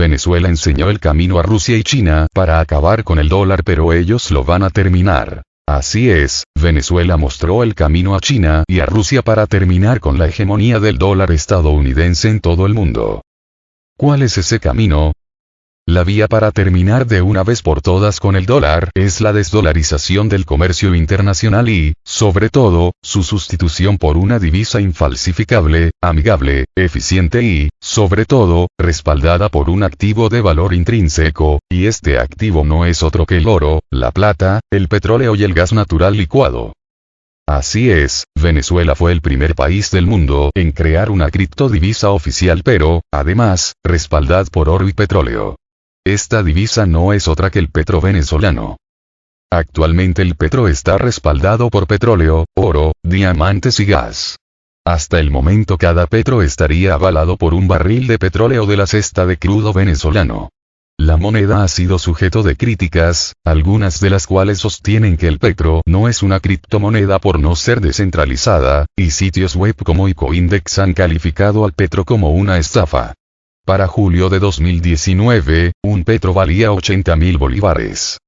Venezuela enseñó el camino a Rusia y China para acabar con el dólar, pero ellos lo van a terminar. Así es, Venezuela mostró el camino a China y a Rusia para terminar con la hegemonía del dólar estadounidense en todo el mundo. ¿Cuál es ese camino? La vía para terminar de una vez por todas con el dólar es la desdolarización del comercio internacional y, sobre todo, su sustitución por una divisa infalsificable, amigable, eficiente y, sobre todo, respaldada por un activo de valor intrínseco, y este activo no es otro que el oro, la plata, el petróleo y el gas natural licuado. Así es, Venezuela fue el primer país del mundo en crear una criptodivisa oficial, pero, además, respaldada por oro y petróleo. Esta divisa no es otra que el petro venezolano. Actualmente el petro está respaldado por petróleo, oro, diamantes y gas. Hasta el momento cada petro estaría avalado por un barril de petróleo de la cesta de crudo venezolano. La moneda ha sido sujeto de críticas, algunas de las cuales sostienen que el petro no es una criptomoneda por no ser descentralizada, y sitios web como Ecoindex han calificado al petro como una estafa. Para julio de 2019, un petro valía 80.000 bolívares.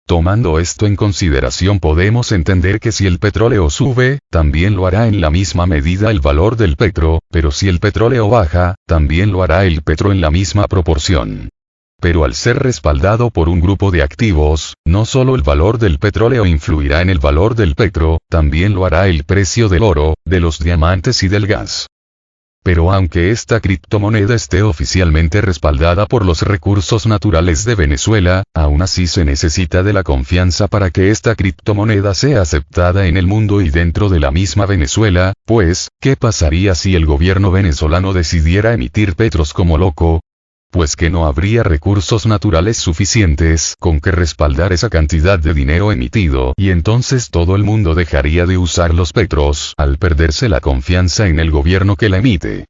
Tomando esto en consideración podemos entender que si el petróleo sube, también lo hará en la misma medida el valor del petro, pero si el petróleo baja, también lo hará el petro en la misma proporción. Pero al ser respaldado por un grupo de activos, no solo el valor del petróleo influirá en el valor del petro, también lo hará el precio del oro, de los diamantes y del gas. Pero aunque esta criptomoneda esté oficialmente respaldada por los recursos naturales de Venezuela, aún así se necesita de la confianza para que esta criptomoneda sea aceptada en el mundo y dentro de la misma Venezuela, pues, ¿qué pasaría si el gobierno venezolano decidiera emitir petros como loco? Pues que no habría recursos naturales suficientes con que respaldar esa cantidad de dinero emitido, y entonces todo el mundo dejaría de usar los petros, al perderse la confianza en el gobierno que la emite.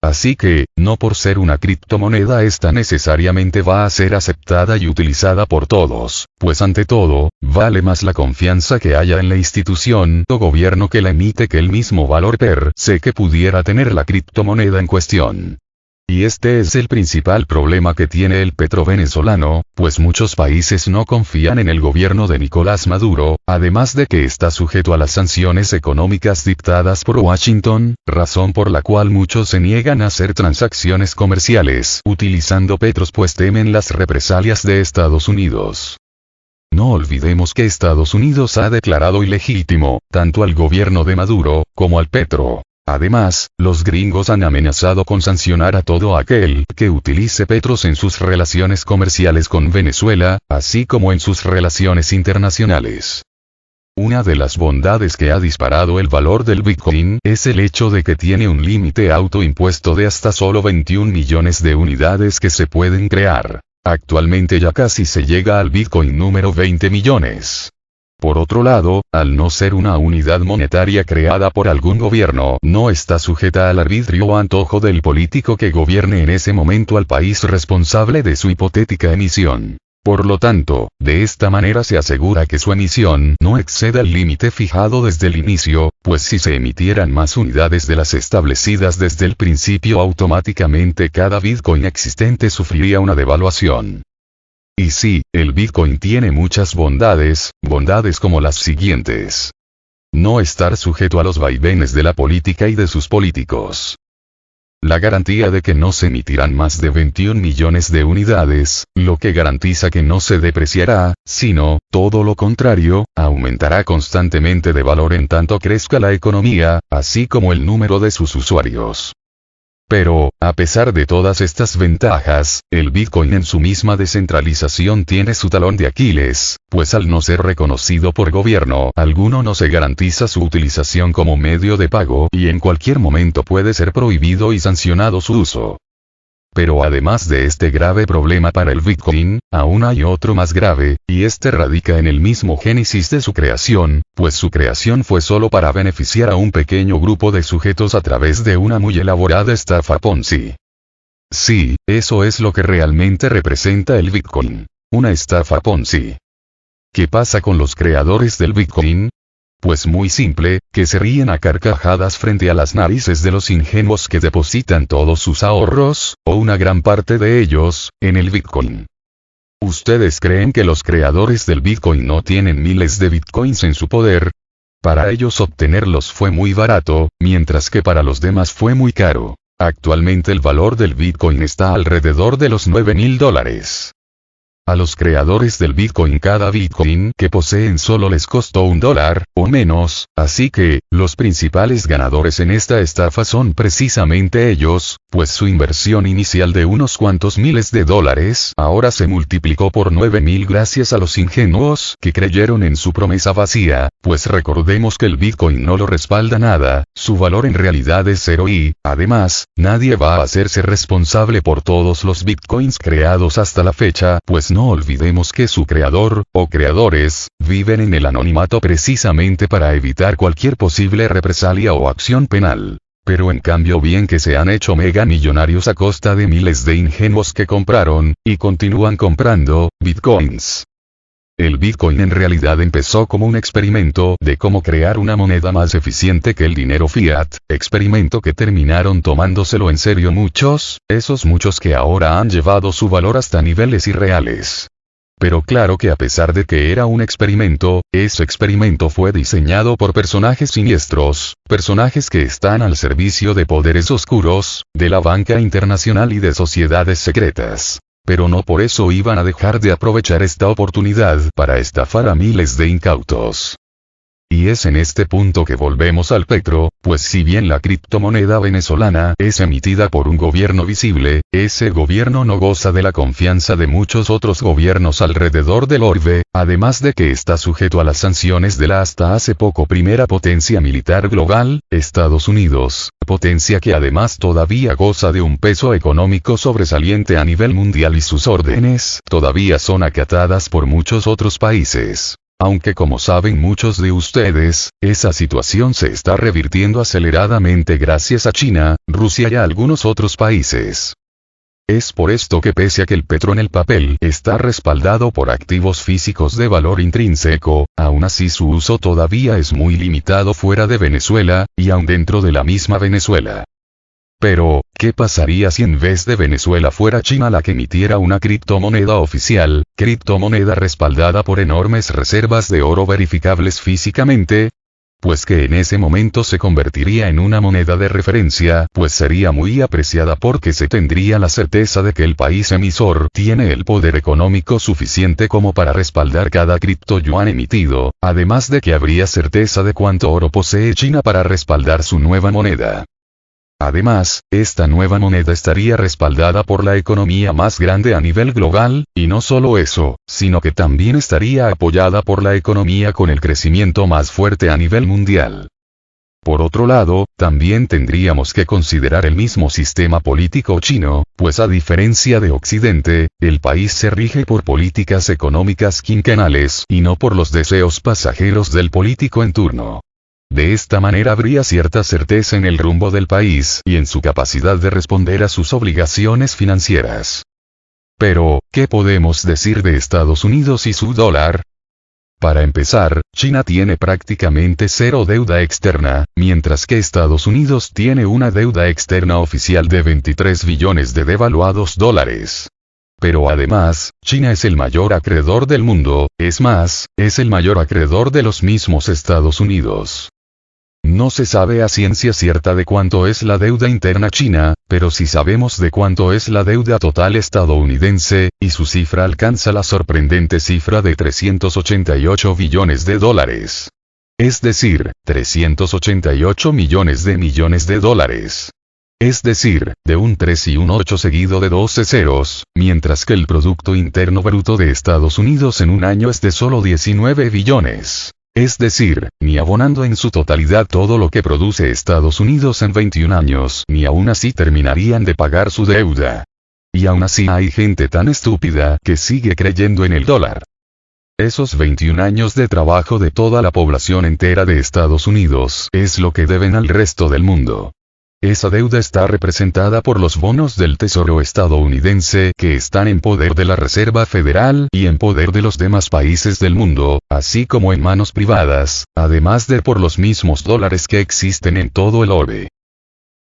Así que, no por ser una criptomoneda esta necesariamente va a ser aceptada y utilizada por todos, pues ante todo, vale más la confianza que haya en la institución o gobierno que la emite que el mismo valor per se que pudiera tener la criptomoneda en cuestión. Y este es el principal problema que tiene el petro venezolano, pues muchos países no confían en el gobierno de Nicolás Maduro, además de que está sujeto a las sanciones económicas dictadas por Washington, razón por la cual muchos se niegan a hacer transacciones comerciales utilizando petros pues temen las represalias de Estados Unidos. No olvidemos que Estados Unidos ha declarado ilegítimo, tanto al gobierno de Maduro, como al petro. Además, los gringos han amenazado con sancionar a todo aquel que utilice petros en sus relaciones comerciales con Venezuela, así como en sus relaciones internacionales. Una de las bondades que ha disparado el valor del Bitcoin es el hecho de que tiene un límite autoimpuesto de hasta solo 21 millones de unidades que se pueden crear. Actualmente ya casi se llega al Bitcoin número 20 millones. Por otro lado, al no ser una unidad monetaria creada por algún gobierno, no está sujeta al arbitrio o antojo del político que gobierne en ese momento al país responsable de su hipotética emisión. Por lo tanto, de esta manera se asegura que su emisión no exceda el límite fijado desde el inicio, pues si se emitieran más unidades de las establecidas desde el principio automáticamente cada Bitcoin existente sufriría una devaluación. Y sí, el Bitcoin tiene muchas bondades como las siguientes. No estar sujeto a los vaivenes de la política y de sus políticos. La garantía de que no se emitirán más de 21 millones de unidades, lo que garantiza que no se depreciará, sino, todo lo contrario, aumentará constantemente de valor en tanto crezca la economía, así como el número de sus usuarios. Pero, a pesar de todas estas ventajas, el Bitcoin en su misma descentralización tiene su talón de Aquiles, pues al no ser reconocido por gobierno alguno no se garantiza su utilización como medio de pago y en cualquier momento puede ser prohibido y sancionado su uso. Pero además de este grave problema para el Bitcoin, aún hay otro más grave, y este radica en el mismo génesis de su creación, pues su creación fue solo para beneficiar a un pequeño grupo de sujetos a través de una muy elaborada estafa Ponzi. Sí, eso es lo que realmente representa el Bitcoin. Una estafa Ponzi. ¿Qué pasa con los creadores del Bitcoin? Pues muy simple, que se ríen a carcajadas frente a las narices de los ingenuos que depositan todos sus ahorros, o una gran parte de ellos, en el Bitcoin. ¿Ustedes creen que los creadores del Bitcoin no tienen miles de Bitcoins en su poder? Para ellos obtenerlos fue muy barato, mientras que para los demás fue muy caro. Actualmente el valor del Bitcoin está alrededor de los $9.000. A los creadores del Bitcoin cada Bitcoin que poseen solo les costó $1, o menos, así que, los principales ganadores en esta estafa son precisamente ellos, pues su inversión inicial de unos cuantos miles de dólares ahora se multiplicó por 9.000 gracias a los ingenuos que creyeron en su promesa vacía, pues recordemos que el Bitcoin no lo respalda nada, su valor en realidad es cero y, además, nadie va a hacerse responsable por todos los Bitcoins creados hasta la fecha, pues no olvidemos que su creador, o creadores, viven en el anonimato precisamente para evitar cualquier posible represalia o acción penal. Pero en cambio bien que se han hecho mega millonarios a costa de miles de ingenuos que compraron, y continúan comprando, Bitcoins. El Bitcoin en realidad empezó como un experimento de cómo crear una moneda más eficiente que el dinero fiat, experimento que terminaron tomándoselo en serio muchos, esos muchos que ahora han llevado su valor hasta niveles irreales. Pero claro que a pesar de que era un experimento, ese experimento fue diseñado por personajes siniestros, personajes que están al servicio de poderes oscuros, de la banca internacional y de sociedades secretas. Pero no por eso iban a dejar de aprovechar esta oportunidad para estafar a miles de incautos. Y es en este punto que volvemos al petro, pues si bien la criptomoneda venezolana es emitida por un gobierno visible, ese gobierno no goza de la confianza de muchos otros gobiernos alrededor del orbe, además de que está sujeto a las sanciones de la hasta hace poco primera potencia militar global, Estados Unidos, potencia que además todavía goza de un peso económico sobresaliente a nivel mundial y sus órdenes todavía son acatadas por muchos otros países. Aunque como saben muchos de ustedes, esa situación se está revirtiendo aceleradamente gracias a China, Rusia y a algunos otros países. Es por esto que pese a que el petro en el papel está respaldado por activos físicos de valor intrínseco, aún así su uso todavía es muy limitado fuera de Venezuela, y aún dentro de la misma Venezuela. Pero, ¿qué pasaría si en vez de Venezuela fuera China la que emitiera una criptomoneda oficial, criptomoneda respaldada por enormes reservas de oro verificables físicamente? Pues que en ese momento se convertiría en una moneda de referencia, pues sería muy apreciada porque se tendría la certeza de que el país emisor tiene el poder económico suficiente como para respaldar cada criptoyuan emitido, además de que habría certeza de cuánto oro posee China para respaldar su nueva moneda. Además, esta nueva moneda estaría respaldada por la economía más grande a nivel global, y no solo eso, sino que también estaría apoyada por la economía con el crecimiento más fuerte a nivel mundial. Por otro lado, también tendríamos que considerar el mismo sistema político chino, pues a diferencia de Occidente, el país se rige por políticas económicas quinquenales y no por los deseos pasajeros del político en turno. De esta manera habría cierta certeza en el rumbo del país y en su capacidad de responder a sus obligaciones financieras. Pero, ¿qué podemos decir de Estados Unidos y su dólar? Para empezar, China tiene prácticamente cero deuda externa, mientras que Estados Unidos tiene una deuda externa oficial de 23 billones de devaluados dólares. Pero además, China es el mayor acreedor del mundo, es más, es el mayor acreedor de los mismos Estados Unidos. No se sabe a ciencia cierta de cuánto es la deuda interna china, pero sí sabemos de cuánto es la deuda total estadounidense, y su cifra alcanza la sorprendente cifra de 388 billones de dólares. Es decir, 388 millones de dólares. Es decir, de un 3 y un 8 seguido de 12 ceros, mientras que el Producto Interno Bruto de Estados Unidos en un año es de solo 19 billones. Es decir, ni abonando en su totalidad todo lo que produce Estados Unidos en 21 años, ni aún así terminarían de pagar su deuda. Y aún así hay gente tan estúpida que sigue creyendo en el dólar. Esos 21 años de trabajo de toda la población entera de Estados Unidos es lo que deben al resto del mundo. Esa deuda está representada por los bonos del Tesoro estadounidense que están en poder de la Reserva Federal y en poder de los demás países del mundo, así como en manos privadas, además de por los mismos dólares que existen en todo el orbe.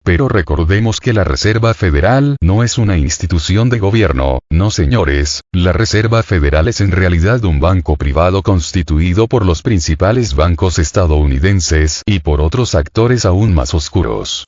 Pero recordemos que la Reserva Federal no es una institución de gobierno, no señores, la Reserva Federal es en realidad un banco privado constituido por los principales bancos estadounidenses y por otros actores aún más oscuros.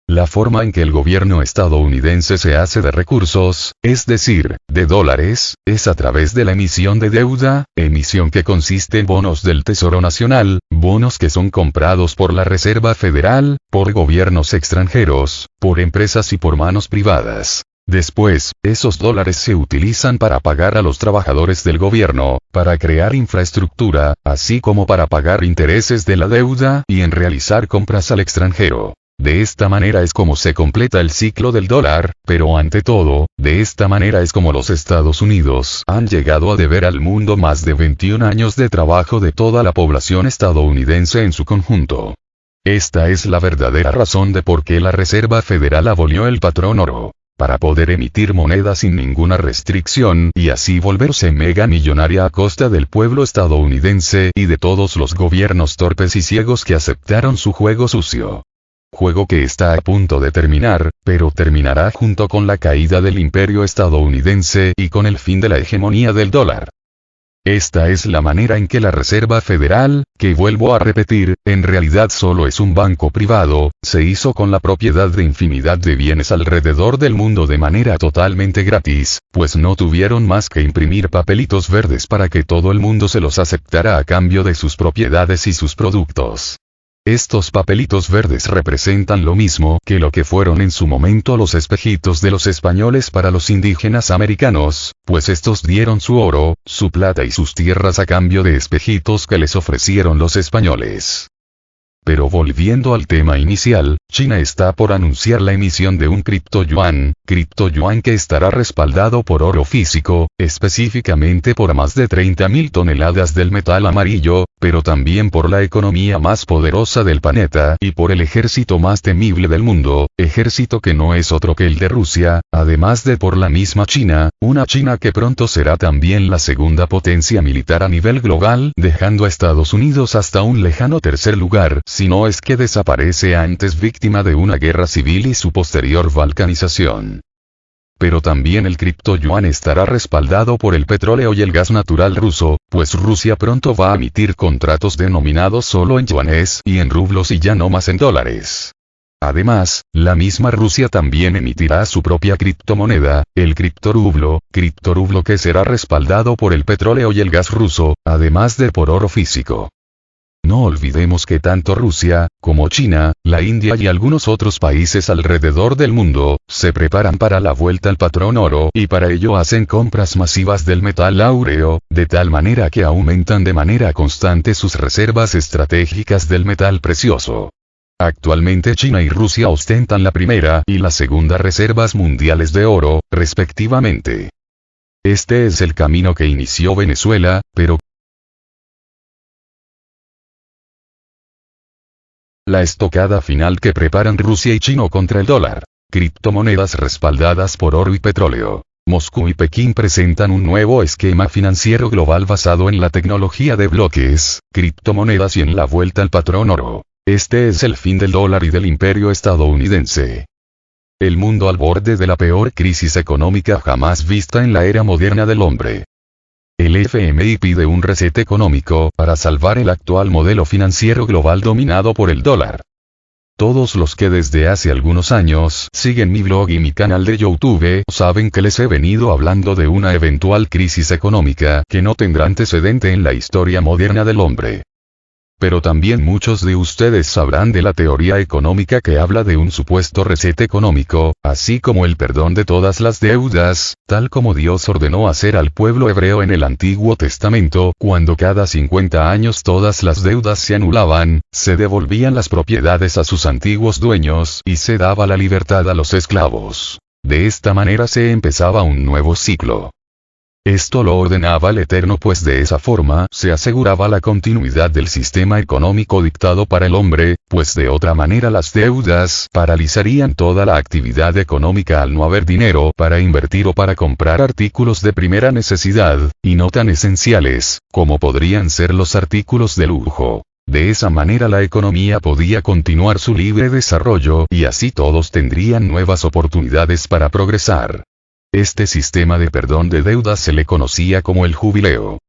La forma en que el gobierno estadounidense se hace de recursos, es decir, de dólares, es a través de la emisión de deuda, emisión que consiste en bonos del Tesoro Nacional, bonos que son comprados por la Reserva Federal, por gobiernos extranjeros, por empresas y por manos privadas. Después, esos dólares se utilizan para pagar a los trabajadores del gobierno, para crear infraestructura, así como para pagar intereses de la deuda y en realizar compras al extranjero. De esta manera es como se completa el ciclo del dólar, pero ante todo, de esta manera es como los Estados Unidos han llegado a deber al mundo más de 21 años de trabajo de toda la población estadounidense en su conjunto. Esta es la verdadera razón de por qué la Reserva Federal abolió el patrón oro. Para poder emitir moneda sin ninguna restricción y así volverse mega millonaria a costa del pueblo estadounidense y de todos los gobiernos torpes y ciegos que aceptaron su juego sucio. Juego que está a punto de terminar, pero terminará junto con la caída del imperio estadounidense y con el fin de la hegemonía del dólar. Esta es la manera en que la Reserva Federal, que vuelvo a repetir, en realidad solo es un banco privado, se hizo con la propiedad de infinidad de bienes alrededor del mundo de manera totalmente gratis, pues no tuvieron más que imprimir papelitos verdes para que todo el mundo se los aceptara a cambio de sus propiedades y sus productos. Estos papelitos verdes representan lo mismo que lo que fueron en su momento los espejitos de los españoles para los indígenas americanos, pues estos dieron su oro, su plata y sus tierras a cambio de espejitos que les ofrecieron los españoles. Pero volviendo al tema inicial, China está por anunciar la emisión de un criptoyuan que estará respaldado por oro físico, específicamente por más de 30.000 toneladas del metal amarillo, pero también por la economía más poderosa del planeta y por el ejército más temible del mundo, ejército que no es otro que el de Rusia, además de por la misma China, una China que pronto será también la segunda potencia militar a nivel global, dejando a Estados Unidos hasta un lejano tercer lugar, si no es que desaparece antes víctima de una guerra civil y su posterior balcanización. Pero también el criptoyuan estará respaldado por el petróleo y el gas natural ruso, pues Rusia pronto va a emitir contratos denominados solo en yuanes y en rublos y ya no más en dólares. Además, la misma Rusia también emitirá su propia criptomoneda, el criptorublo que será respaldado por el petróleo y el gas ruso, además de por oro físico. No olvidemos que tanto Rusia, como China, la India y algunos otros países alrededor del mundo, se preparan para la vuelta al patrón oro y para ello hacen compras masivas del metal áureo, de tal manera que aumentan de manera constante sus reservas estratégicas del metal precioso. Actualmente China y Rusia ostentan la primera y la segunda reservas mundiales de oro, respectivamente. Este es el camino que inició Venezuela, pero la estocada final que preparan Rusia y China contra el dólar. Criptomonedas respaldadas por oro y petróleo. Moscú y Pekín presentan un nuevo esquema financiero global basado en la tecnología de bloques, criptomonedas y en la vuelta al patrón oro. Este es el fin del dólar y del imperio estadounidense. El mundo al borde de la peor crisis económica jamás vista en la era moderna del hombre. El FMI pide un reset económico para salvar el actual modelo financiero global dominado por el dólar. Todos los que desde hace algunos años siguen mi blog y mi canal de YouTube saben que les he venido hablando de una eventual crisis económica que no tendrá antecedente en la historia moderna del hombre. Pero también muchos de ustedes sabrán de la teoría económica que habla de un supuesto reset económico, así como el perdón de todas las deudas, tal como Dios ordenó hacer al pueblo hebreo en el Antiguo Testamento, cuando cada 50 años todas las deudas se anulaban, se devolvían las propiedades a sus antiguos dueños y se daba la libertad a los esclavos. De esta manera se empezaba un nuevo ciclo. Esto lo ordenaba el Eterno, pues de esa forma se aseguraba la continuidad del sistema económico dictado para el hombre, pues de otra manera las deudas paralizarían toda la actividad económica al no haber dinero para invertir o para comprar artículos de primera necesidad, y no tan esenciales, como podrían ser los artículos de lujo. De esa manera la economía podía continuar su libre desarrollo y así todos tendrían nuevas oportunidades para progresar. Este sistema de perdón de deudas se le conocía como el jubileo.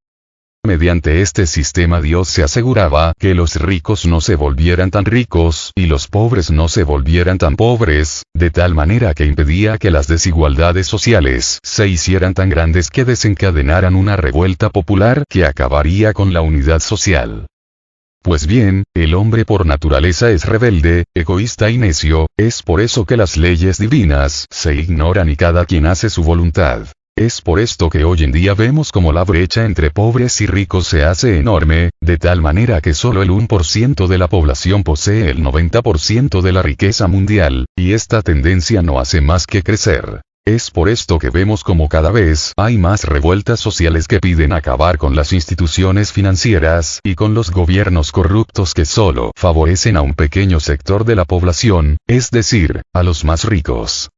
Mediante este sistema Dios se aseguraba que los ricos no se volvieran tan ricos y los pobres no se volvieran tan pobres, de tal manera que impedía que las desigualdades sociales se hicieran tan grandes que desencadenaran una revuelta popular que acabaría con la unidad social. Pues bien, el hombre por naturaleza es rebelde, egoísta y necio, es por eso que las leyes divinas se ignoran y cada quien hace su voluntad. Es por esto que hoy en día vemos como la brecha entre pobres y ricos se hace enorme, de tal manera que solo el 1% de la población posee el 90% de la riqueza mundial, y esta tendencia no hace más que crecer. Es por esto que vemos como cada vez hay más revueltas sociales que piden acabar con las instituciones financieras y con los gobiernos corruptos que solo favorecen a un pequeño sector de la población, es decir, a los más ricos.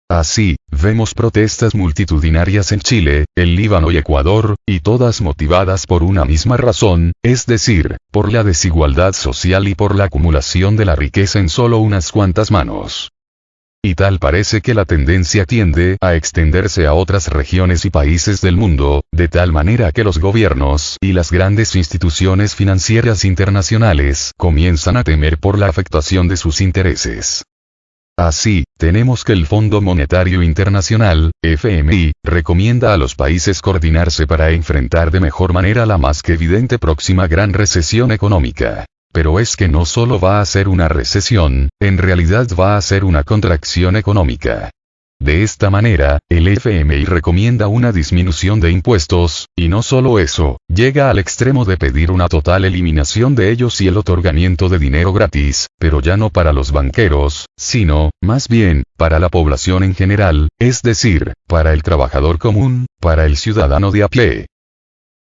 Así, vemos protestas multitudinarias en Chile, el Líbano y Ecuador, y todas motivadas por una misma razón, es decir, por la desigualdad social y por la acumulación de la riqueza en solo unas cuantas manos. Y tal parece que la tendencia tiende a extenderse a otras regiones y países del mundo, de tal manera que los gobiernos y las grandes instituciones financieras internacionales comienzan a temer por la afectación de sus intereses. Así, tenemos que el Fondo Monetario Internacional, FMI, recomienda a los países coordinarse para enfrentar de mejor manera la más que evidente próxima gran recesión económica. Pero es que no solo va a ser una recesión, en realidad va a ser una contracción económica. De esta manera, el FMI recomienda una disminución de impuestos, y no solo eso, llega al extremo de pedir una total eliminación de ellos y el otorgamiento de dinero gratis, pero ya no para los banqueros, sino, más bien, para la población en general, es decir, para el trabajador común, para el ciudadano de a pie.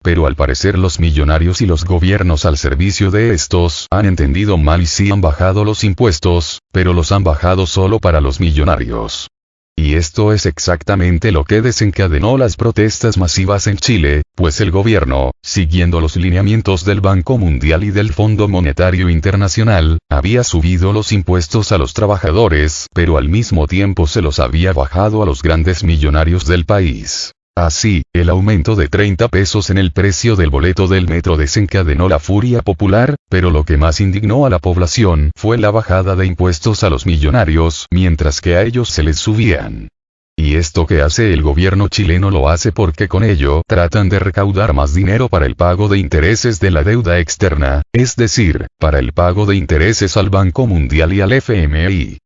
Pero al parecer los millonarios y los gobiernos al servicio de estos han entendido mal y sí han bajado los impuestos, pero los han bajado solo para los millonarios. Y esto es exactamente lo que desencadenó las protestas masivas en Chile, pues el gobierno, siguiendo los lineamientos del Banco Mundial y del Fondo Monetario Internacional, había subido los impuestos a los trabajadores, pero al mismo tiempo se los había bajado a los grandes millonarios del país. Así, el aumento de 30 pesos en el precio del boleto del metro desencadenó la furia popular, pero lo que más indignó a la población fue la bajada de impuestos a los millonarios, mientras que a ellos se les subían. Y esto que hace el gobierno chileno lo hace porque con ello tratan de recaudar más dinero para el pago de intereses de la deuda externa, es decir, para el pago de intereses al Banco Mundial y al FMI.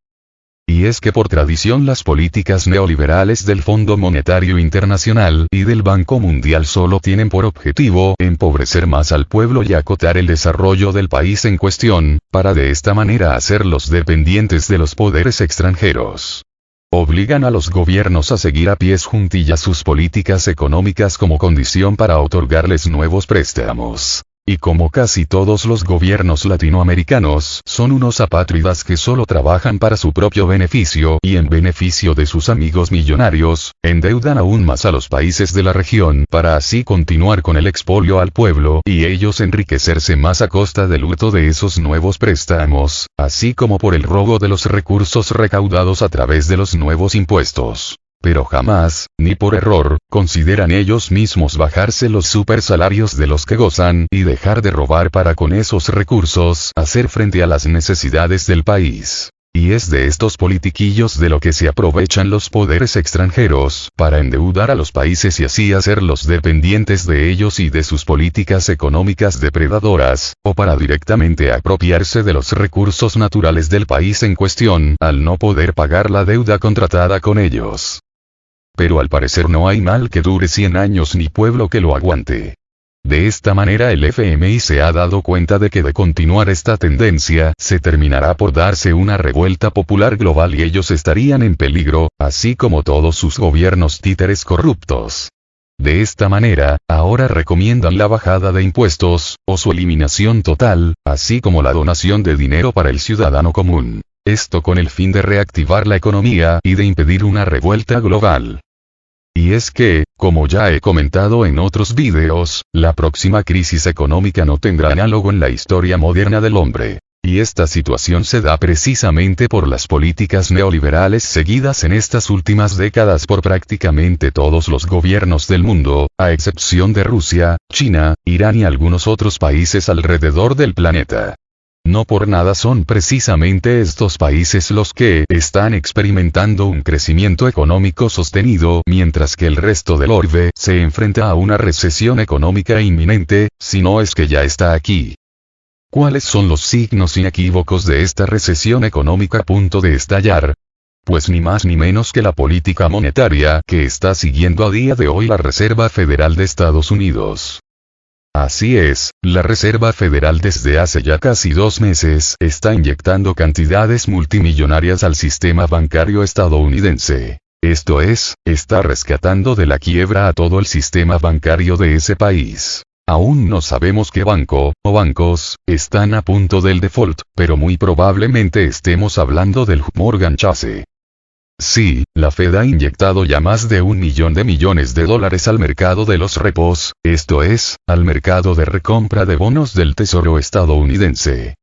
Y es que por tradición las políticas neoliberales del Fondo Monetario Internacional y del Banco Mundial solo tienen por objetivo empobrecer más al pueblo y acotar el desarrollo del país en cuestión, para de esta manera hacerlos dependientes de los poderes extranjeros. Obligan a los gobiernos a seguir a pies juntillas sus políticas económicas como condición para otorgarles nuevos préstamos. Y como casi todos los gobiernos latinoamericanos son unos apátridas que solo trabajan para su propio beneficio y en beneficio de sus amigos millonarios, endeudan aún más a los países de la región para así continuar con el expolio al pueblo y ellos enriquecerse más a costa del hurto de esos nuevos préstamos, así como por el robo de los recursos recaudados a través de los nuevos impuestos. Pero jamás, ni por error, consideran ellos mismos bajarse los supersalarios de los que gozan y dejar de robar para con esos recursos hacer frente a las necesidades del país. Y es de estos politiquillos de lo que se aprovechan los poderes extranjeros para endeudar a los países y así hacerlos dependientes de ellos y de sus políticas económicas depredadoras, o para directamente apropiarse de los recursos naturales del país en cuestión al no poder pagar la deuda contratada con ellos. Pero al parecer no hay mal que dure 100 años ni pueblo que lo aguante. De esta manera el FMI se ha dado cuenta de que de continuar esta tendencia se terminará por darse una revuelta popular global y ellos estarían en peligro, así como todos sus gobiernos títeres corruptos. De esta manera, ahora recomiendan la bajada de impuestos, o su eliminación total, así como la donación de dinero para el ciudadano común. Esto con el fin de reactivar la economía y de impedir una revuelta global. Y es que, como ya he comentado en otros vídeos, la próxima crisis económica no tendrá análogo en la historia moderna del hombre. Y esta situación se da precisamente por las políticas neoliberales seguidas en estas últimas décadas por prácticamente todos los gobiernos del mundo, a excepción de Rusia, China, Irán y algunos otros países alrededor del planeta. No por nada son precisamente estos países los que están experimentando un crecimiento económico sostenido, mientras que el resto del orbe se enfrenta a una recesión económica inminente, si no es que ya está aquí. ¿Cuáles son los signos inequívocos de esta recesión económica a punto de estallar? Pues ni más ni menos que la política monetaria que está siguiendo a día de hoy la Reserva Federal de Estados Unidos. Así es, la Reserva Federal desde hace ya casi 2 meses está inyectando cantidades multimillonarias al sistema bancario estadounidense. Esto es, está rescatando de la quiebra a todo el sistema bancario de ese país. Aún no sabemos qué banco, o bancos, están a punto del default, pero muy probablemente estemos hablando del Morgan Chase. Sí, la Fed ha inyectado ya más de $1 millón de millones de dólares al mercado de los repos, esto es, al mercado de recompra de bonos del Tesoro estadounidense.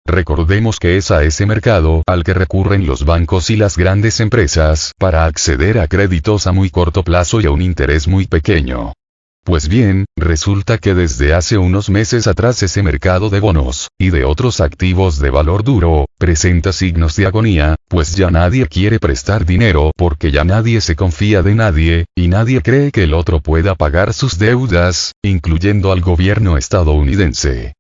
Recordemos que es a ese mercado al que recurren los bancos y las grandes empresas para acceder a créditos a muy corto plazo y a un interés muy pequeño. Pues bien, resulta que desde hace unos meses atrás ese mercado de bonos, y de otros activos de valor duro, presenta signos de agonía, pues ya nadie quiere prestar dinero porque ya nadie se confía de nadie, y nadie cree que el otro pueda pagar sus deudas, incluyendo al gobierno estadounidense.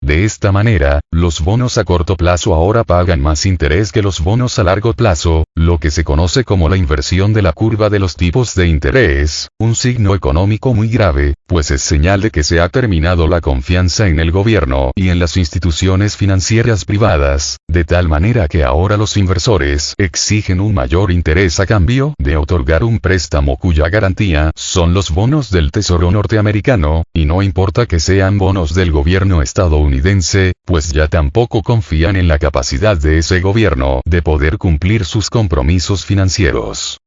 De esta manera, los bonos a corto plazo ahora pagan más interés que los bonos a largo plazo, lo que se conoce como la inversión de la curva de los tipos de interés, un signo económico muy grave, pues es señal de que se ha terminado la confianza en el gobierno y en las instituciones financieras privadas, de tal manera que ahora los inversores exigen un mayor interés a cambio de otorgar un préstamo cuya garantía son los bonos del Tesoro norteamericano, y no importa que sean bonos del gobierno estadounidense, pues ya tampoco confían en la capacidad de ese gobierno de poder cumplir sus compromisos financieros.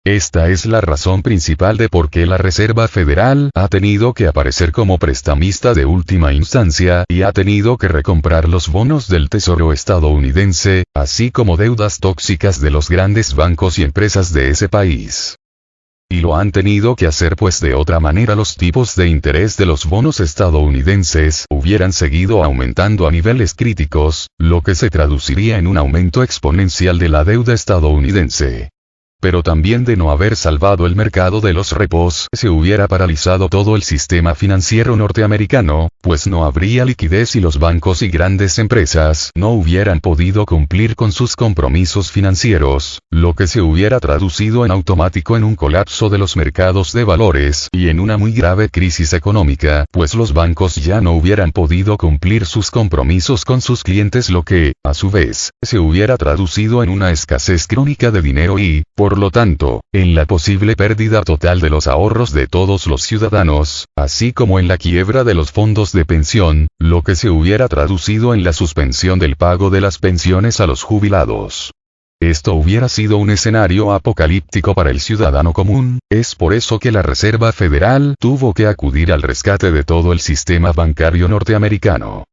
Esta es la razón principal de por qué la Reserva Federal ha tenido que aparecer como prestamista de última instancia y ha tenido que recomprar los bonos del Tesoro estadounidense, así como deudas tóxicas de los grandes bancos y empresas de ese país. Y lo han tenido que hacer pues de otra manera los tipos de interés de los bonos estadounidenses hubieran seguido aumentando a niveles críticos, lo que se traduciría en un aumento exponencial de la deuda estadounidense. Pero también de no haber salvado el mercado de los repos se hubiera paralizado todo el sistema financiero norteamericano, pues no habría liquidez y los bancos y grandes empresas no hubieran podido cumplir con sus compromisos financieros, lo que se hubiera traducido en automático en un colapso de los mercados de valores y en una muy grave crisis económica, pues los bancos ya no hubieran podido cumplir sus compromisos con sus clientes, lo que, a su vez, se hubiera traducido en una escasez crónica de dinero y, por lo tanto, en la posible pérdida total de los ahorros de todos los ciudadanos, así como en la quiebra de los fondos de pensión, lo que se hubiera traducido en la suspensión del pago de las pensiones a los jubilados. Esto hubiera sido un escenario apocalíptico para el ciudadano común, es por eso que la Reserva Federal tuvo que acudir al rescate de todo el sistema bancario norteamericano.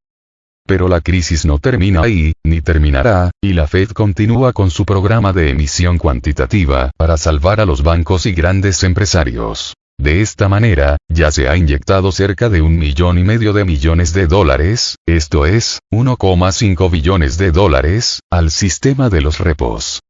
Pero la crisis no termina ahí, ni terminará, y la Fed continúa con su programa de emisión cuantitativa para salvar a los bancos y grandes empresarios. De esta manera, ya se ha inyectado cerca de $1,5 millones de millones de dólares, esto es, $1,5 billones, al sistema de los repos.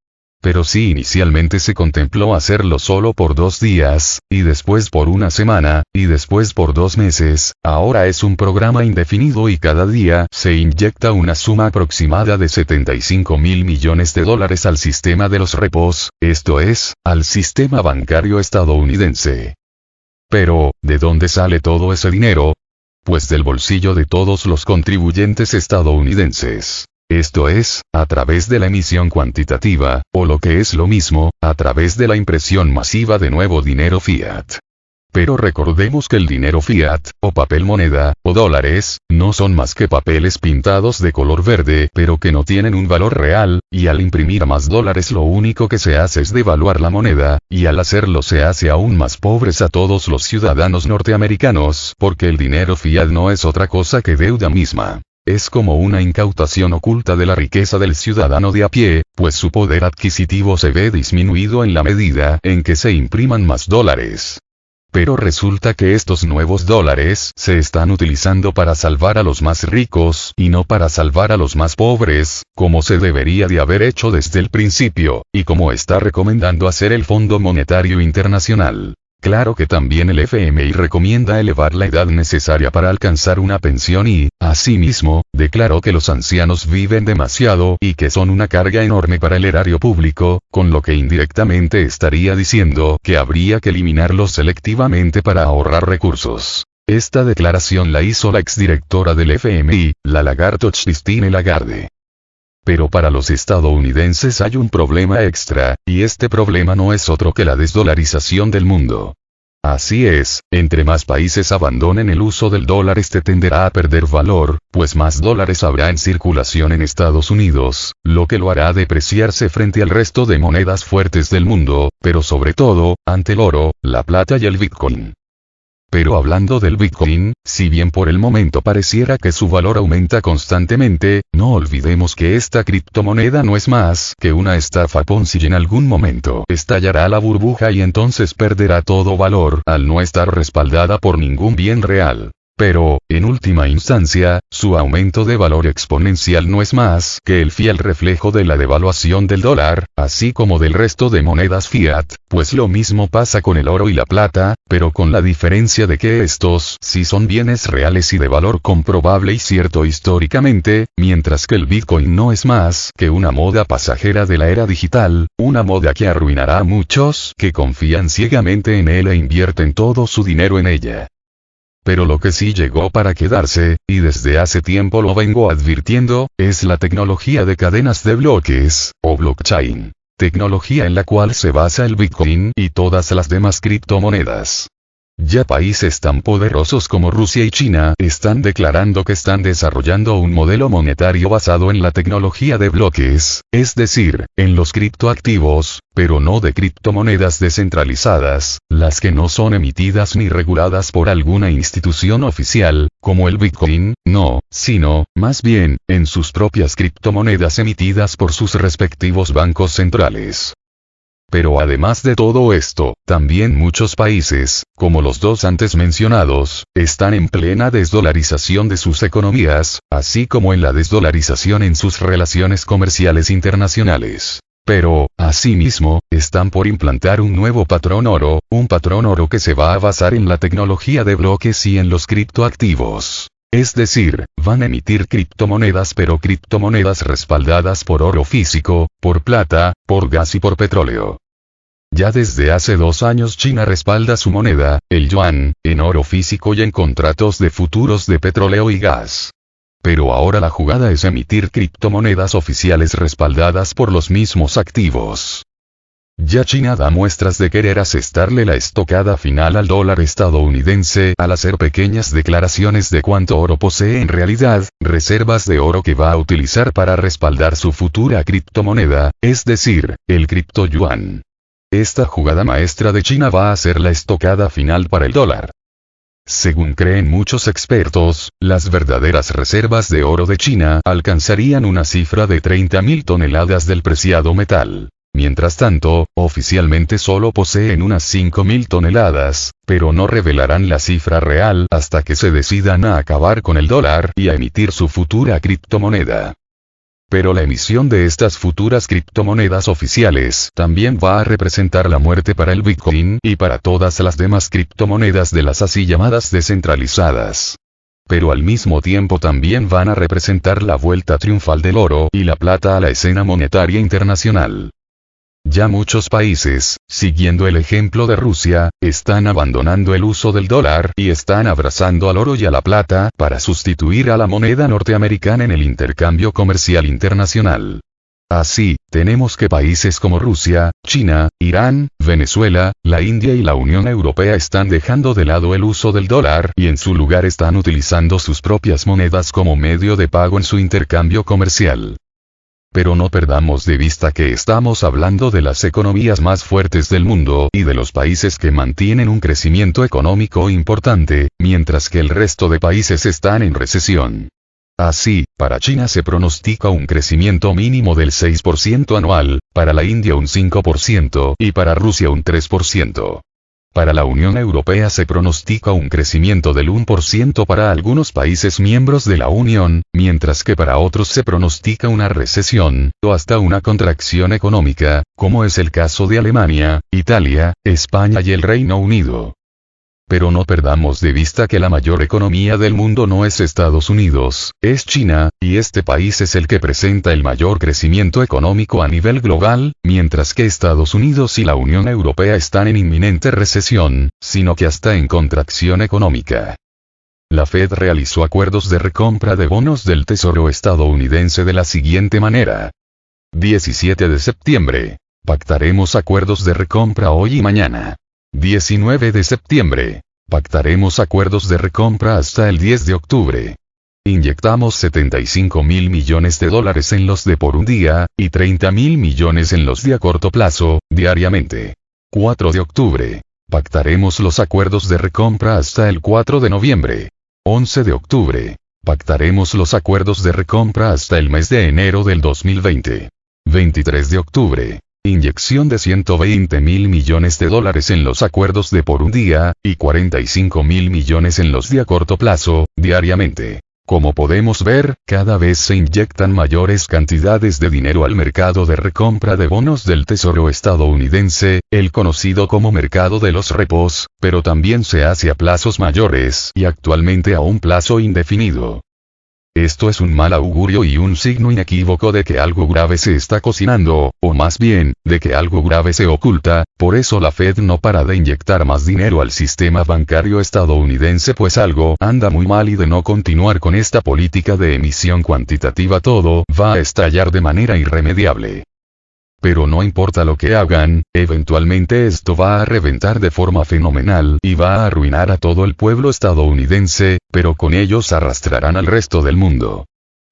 Pero si inicialmente se contempló hacerlo solo por 2 días, y después por 1 semana, y después por 2 meses, ahora es un programa indefinido y cada día se inyecta una suma aproximada de $75,000 millones al sistema de los repos, esto es, al sistema bancario estadounidense. Pero, ¿de dónde sale todo ese dinero? Pues del bolsillo de todos los contribuyentes estadounidenses. Esto es, a través de la emisión cuantitativa, o lo que es lo mismo, a través de la impresión masiva de nuevo dinero fiat. Pero recordemos que el dinero fiat, o papel moneda, o dólares, no son más que papeles pintados de color verde, pero que no tienen un valor real, y al imprimir más dólares lo único que se hace es devaluar la moneda, y al hacerlo se hace aún más pobres a todos los ciudadanos norteamericanos, porque el dinero fiat no es otra cosa que deuda misma. Es como una incautación oculta de la riqueza del ciudadano de a pie, pues su poder adquisitivo se ve disminuido en la medida en que se impriman más dólares. Pero resulta que estos nuevos dólares se están utilizando para salvar a los más ricos y no para salvar a los más pobres, como se debería de haber hecho desde el principio, y como está recomendando hacer el Fondo Monetario Internacional. Claro que también el FMI recomienda elevar la edad necesaria para alcanzar una pensión y, asimismo, declaró que los ancianos viven demasiado y que son una carga enorme para el erario público, con lo que indirectamente estaría diciendo que habría que eliminarlos selectivamente para ahorrar recursos. Esta declaración la hizo la exdirectora del FMI, la Lagarde Christine Lagarde. Pero para los estadounidenses hay un problema extra, y este problema no es otro que la desdolarización del mundo. Así es, entre más países abandonen el uso del dólar este tenderá a perder valor, pues más dólares habrá en circulación en Estados Unidos, lo que lo hará depreciarse frente al resto de monedas fuertes del mundo, pero sobre todo, ante el oro, la plata y el Bitcoin. Pero hablando del Bitcoin, si bien por el momento pareciera que su valor aumenta constantemente, no olvidemos que esta criptomoneda no es más que una estafa Ponzi y en algún momento estallará la burbuja y entonces perderá todo valor al no estar respaldada por ningún bien real. Pero, en última instancia, su aumento de valor exponencial no es más que el fiel reflejo de la devaluación del dólar, así como del resto de monedas fiat, pues lo mismo pasa con el oro y la plata, pero con la diferencia de que estos sí son bienes reales y de valor comprobable y cierto históricamente, mientras que el Bitcoin no es más que una moda pasajera de la era digital, una moda que arruinará a muchos que confían ciegamente en él e invierten todo su dinero en ella. Pero lo que sí llegó para quedarse, y desde hace tiempo lo vengo advirtiendo, es la tecnología de cadenas de bloques, o blockchain. Tecnología en la cual se basa el Bitcoin y todas las demás criptomonedas. Ya países tan poderosos como Rusia y China están declarando que están desarrollando un modelo monetario basado en la tecnología de bloques, es decir, en los criptoactivos, pero no de criptomonedas descentralizadas, las que no son emitidas ni reguladas por alguna institución oficial, como el Bitcoin, no, sino, más bien, en sus propias criptomonedas emitidas por sus respectivos bancos centrales. Pero además de todo esto, también muchos países, como los dos antes mencionados, están en plena desdolarización de sus economías, así como en la desdolarización en sus relaciones comerciales internacionales. Pero, asimismo, están por implantar un nuevo patrón oro que se va a basar en la tecnología de bloques y en los criptoactivos. Es decir, van a emitir criptomonedas pero criptomonedas respaldadas por oro físico, por plata, por gas y por petróleo. Ya desde hace 2 años China respalda su moneda, el yuan, en oro físico y en contratos de futuros de petróleo y gas. Pero ahora la jugada es emitir criptomonedas oficiales respaldadas por los mismos activos. Ya China da muestras de querer asestarle la estocada final al dólar estadounidense al hacer pequeñas declaraciones de cuánto oro posee en realidad, reservas de oro que va a utilizar para respaldar su futura criptomoneda, es decir, el criptoyuan. Esta jugada maestra de China va a ser la estocada final para el dólar. Según creen muchos expertos, las verdaderas reservas de oro de China alcanzarían una cifra de 30.000 toneladas del preciado metal. Mientras tanto, oficialmente solo poseen unas 5.000 toneladas, pero no revelarán la cifra real hasta que se decidan a acabar con el dólar y a emitir su futura criptomoneda. Pero la emisión de estas futuras criptomonedas oficiales también va a representar la muerte para el Bitcoin y para todas las demás criptomonedas de las así llamadas descentralizadas. Pero al mismo tiempo también van a representar la vuelta triunfal del oro y la plata a la escena monetaria internacional. Ya muchos países, siguiendo el ejemplo de Rusia, están abandonando el uso del dólar y están abrazando al oro y a la plata para sustituir a la moneda norteamericana en el intercambio comercial internacional. Así, tenemos que países como Rusia, China, Irán, Venezuela, la India y la Unión Europea están dejando de lado el uso del dólar y en su lugar están utilizando sus propias monedas como medio de pago en su intercambio comercial. Pero no perdamos de vista que estamos hablando de las economías más fuertes del mundo y de los países que mantienen un crecimiento económico importante, mientras que el resto de países están en recesión. Así, para China se pronostica un crecimiento mínimo del 6% anual, para la India un 5% y para Rusia un 3%. Para la Unión Europea se pronostica un crecimiento del 1% para algunos países miembros de la Unión, mientras que para otros se pronostica una recesión, o hasta una contracción económica, como es el caso de Alemania, Italia, España y el Reino Unido. Pero no perdamos de vista que la mayor economía del mundo no es Estados Unidos, es China, y este país es el que presenta el mayor crecimiento económico a nivel global, mientras que Estados Unidos y la Unión Europea están en inminente recesión, sino que hasta en contracción económica. La Fed realizó acuerdos de recompra de bonos del Tesoro estadounidense de la siguiente manera. 17 de septiembre. Pactaremos acuerdos de recompra hoy y mañana. 19 de septiembre. Pactaremos acuerdos de recompra hasta el 10 de octubre. Inyectamos 75.000 millones de dólares en los de por un día, y 30.000 millones en los de a corto plazo, diariamente. 4 de octubre. Pactaremos los acuerdos de recompra hasta el 4 de noviembre. 11 de octubre. Pactaremos los acuerdos de recompra hasta el mes de enero del 2020. 23 de octubre. Inyección de 120.000 millones de dólares en los acuerdos de por un día, y 45.000 millones en los de a corto plazo, diariamente. Como podemos ver, cada vez se inyectan mayores cantidades de dinero al mercado de recompra de bonos del Tesoro estadounidense, el conocido como mercado de los repos, pero también se hace a plazos mayores y actualmente a un plazo indefinido. Esto es un mal augurio y un signo inequívoco de que algo grave se está cocinando, o más bien, de que algo grave se oculta, por eso la Fed no para de inyectar más dinero al sistema bancario estadounidense, pues algo anda muy mal y de no continuar con esta política de emisión cuantitativa todo va a estallar de manera irremediable. Pero no importa lo que hagan, eventualmente esto va a reventar de forma fenomenal y va a arruinar a todo el pueblo estadounidense, pero con ellos arrastrarán al resto del mundo.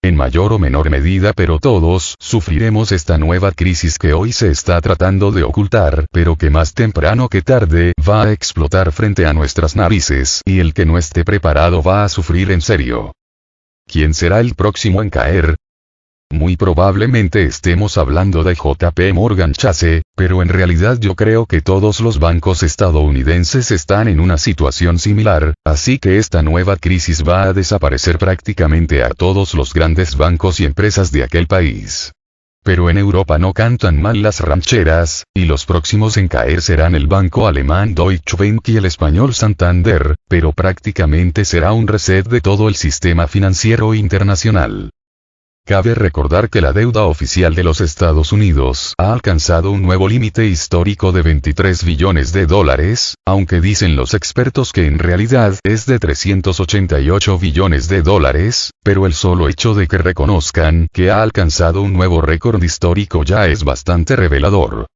En mayor o menor medida, pero todos sufriremos esta nueva crisis que hoy se está tratando de ocultar, pero que más temprano que tarde va a explotar frente a nuestras narices, y el que no esté preparado va a sufrir en serio. ¿Quién será el próximo en caer? Muy probablemente estemos hablando de JP Morgan Chase, pero en realidad yo creo que todos los bancos estadounidenses están en una situación similar, así que esta nueva crisis va a desaparecer prácticamente a todos los grandes bancos y empresas de aquel país. Pero en Europa no cantan mal las rancheras, y los próximos en caer serán el banco alemán Deutsche Bank y el español Santander, pero prácticamente será un reset de todo el sistema financiero internacional. Cabe recordar que la deuda oficial de los Estados Unidos ha alcanzado un nuevo límite histórico de 23 billones de dólares, aunque dicen los expertos que en realidad es de 388 billones de dólares, pero el solo hecho de que reconozcan que ha alcanzado un nuevo récord histórico ya es bastante revelador.